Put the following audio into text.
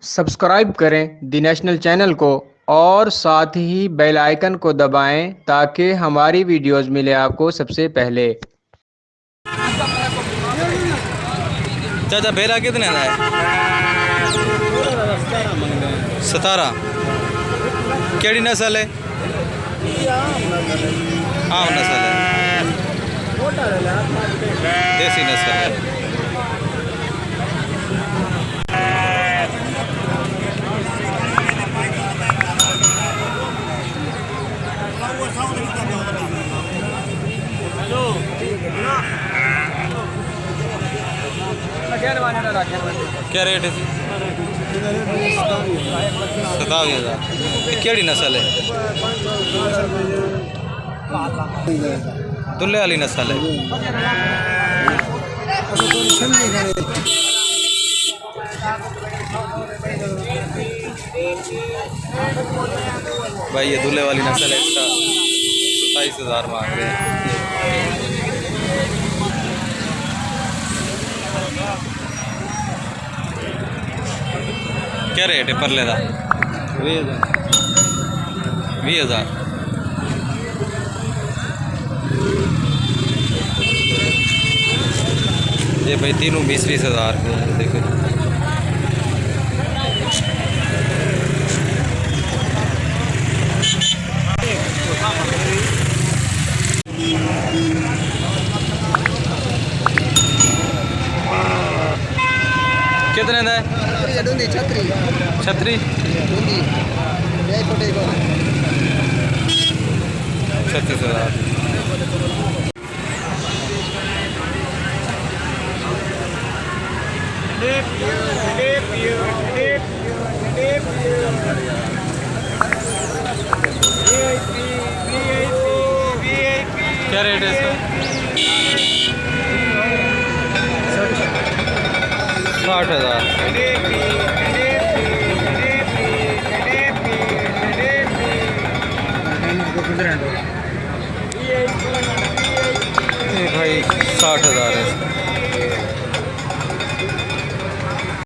Subscribe करें दी national channel को और साथ ही बेल आइकन को दबाएं ताकि हमारी वीडियोस मिले आपको सबसे पहले। चाचा भेरा कितने का है? 17। केड़ी नस्ल है? आम नस्ल है, देसी नस्ल है। क्या रेट है? 27,000। केड़ी नस्ल है? दुल्ले वाली नस्ल है। भाई ये दूल्हे वाली नस्ल है, इसका 27,000 मांग रहे हैं। क्या रेट है परले का? 20,000। ये भाई तीनों 20-20,000 के देखो। कितने का है? 36। 36,000। क्या रेट है इसका? 60,000। भाई 60,000 है।